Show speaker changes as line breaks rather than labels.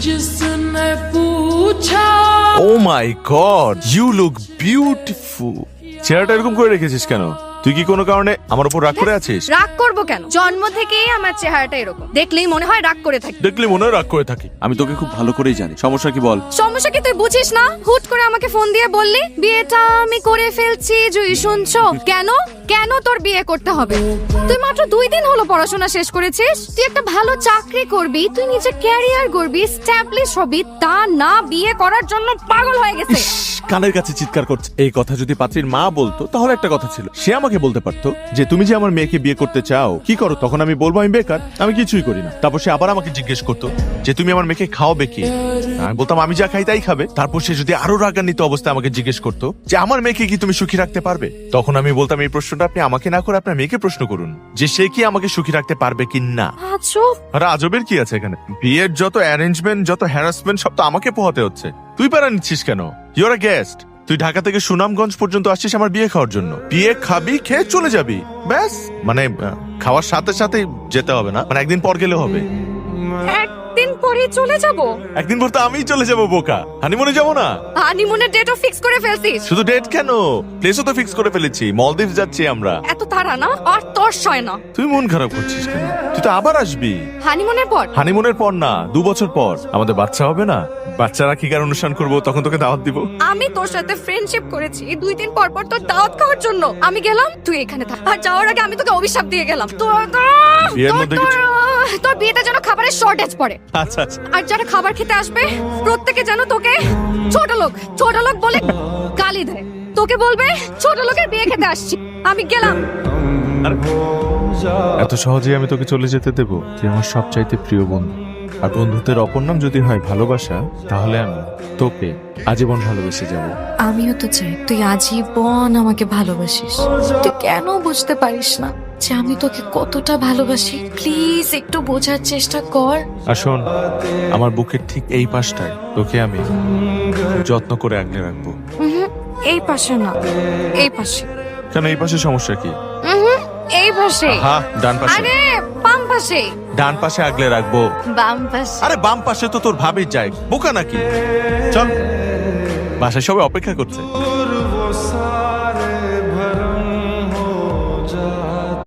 जिसने पूछा
ও মাই god, you look beautiful. চেহারাটা এরকম করে রেখেছিস কেন? তুই কি কোনো কারণে আমার উপর রাগ করে আছিস?
রাগ করবো কেন? জন্ম থেকেই আমার চেহারাটা এরকম, দেখলেই মনে হয় রাগ করে থাকি।
দেখলে মনে হয় রাগ করে থাকি। আমি তোকে খুব ভালো করেই জানি। সমস্যা কি বল?
সমস্যা কি তুই বুঝিস না? হুট করে আমাকে ফোন দিয়ে বললি বিয়েটা আমি করে ফেলছি, জুই শুনছো? কেন কেন তোর বিয়ে করতে হবে? তুই মাত্র 2 দিন হলো পড়াশোনা শেষ করেছিস। তুই একটা ভালো চাকরি করবি, তুই নিজের ক্যারিয়ার গড়বি, এস্টাবলিশ হবি, তা না বিয়ে করার জন্য পাগল হয়ে গেছে।
কানের কাছে চিৎকার করছে। এই কথা যদি পাত্রীর মা বলতো তাহলে একটা কথা ছিল, সে আমাকে বলতে পারতো যে তুমি যে আমার মেয়েকে বিয়ে করতে চাও কি করো, তখন আমি বলবো আমি বেকার, আমি কিছুই করি না। তারপর সে আবার আমাকে জিজ্ঞেস করতো যে তুমি আমার মেয়েকে খাওয়াবে কি? আমি বলতাম আমি যা খাই তাই খাবে। তারপর সে যদি আরো রাগান্বিত অবস্থায় আমাকে জিজ্ঞেস করতো যে আমার মেয়েকে কি তুমি সুখী রাখতে পারবে, তখন আমি বলতাম এই প্রশ্নটা আপনি আমাকে না করে আপনার মেয়েকে প্রশ্ন করুন যে সে কি আমাকে সুখী রাখতে পারবে কি না।
আচ্ছা,
আর আজবের কি আছে এখানে? বিয়ের যত অ্যারেঞ্জমেন্ট, যত হ্যারাসমেন্ট সব তো আমাকে পোহাতে হচ্ছে। তুই প্যারা নিচ্ছিস কেন? Your a guest. তুই ঢাকা থেকে সুনামগঞ্জ পর্যন্ত আসছিস আমার বিয়ে খাওয়ার জন্য। বিয়ে খাবি, খেয়ে চলে যাবি, ব্যাস। মানে খাওয়ার সাথে সাথে যেতে হবে না, মানে একদিন পর গেলে হবে।
একদিন পরে চলে যাব?
একদিন পর তো আমিই চলে যাবো বোকা। হানিমুনে যাবো না?
হানিমুনের ডেটও ফিক্স করে ফেলছিস?
শুধু ডেট কেন, প্লেসও তো ফিক্স করে ফেলেছি। মলদ্বীপ যাচ্ছি আমরা।
এত তাড়া না, আর তোর সয় না।
তুই মন খারাপ করছিস কেন? তুই তো আবার আসবি।
হানিমুনের পর?
হানিমুনের পর না, 2 বছর পর আমাদের বাচ্চা হবে না? বাচ্চা রাখিকার অনুষ্ঠান করবো, তখন তোকে দাওয়াত দিব।
আমি তোর সাথে ফ্রেন্ডশিপ করেছি 2 দিন পর পর তোর দাওয়াত খাওয়ার জন্য। আমি গেলাম, তুই এখানে থাক। আর যাওয়ার আগে আমি তোকে অভিশাপ দিয়ে গেলাম,
বিয়ের মধ্যে কিছু?
তোর বিয়েতে যেন খাবারের শর্টেজ পড়ে।
আচ্ছা আচ্ছা।
আর যারা খাবার খেতে আসবে প্রত্যেকে যেন তোকে ছোট লোক বলে গালি দেয়। তোকে বলবে ছোট লোকের বিয়ে খেতে আসছি। আমি গেলাম।
এত সহজেই আমি তোকে চলে যেতে দেব? তুই আমার সবচাইতে প্রিয় বন্ধু। আর বন্ধুত্বের অপর নাম যদি হয় ভালোবাসা, তাহলে আমি তোকে আজীবন ভালোবেসে যাব।
আমিও তো চাই তুই আজীবন আমাকে ভালোবাসিস। তুই কেন বুঝতে পারিস না যে আমি তোকে কতটা ভালোবাসি? প্লিজ একটু বোঝার চেষ্টা কর।
আর শোন, আমার বুকের ঠিক এই পাশটায় তোকে আমি যত্ন করে আগলে রাখবো।
এই পাশে না, এই পাশে।
কেন, এই পাশে সমস্যা কি?
এই পাশে।
হ্যাঁ, ডান পাশে।
আরে বাম পাশে।
ডান পাশে আগলে রাখবো।
বাম পাশে।
আরে বাম পাশে তো তোর ভাবি যায়, বোকা নাকি? চল, বাসায় সবাই অপেক্ষা করছে।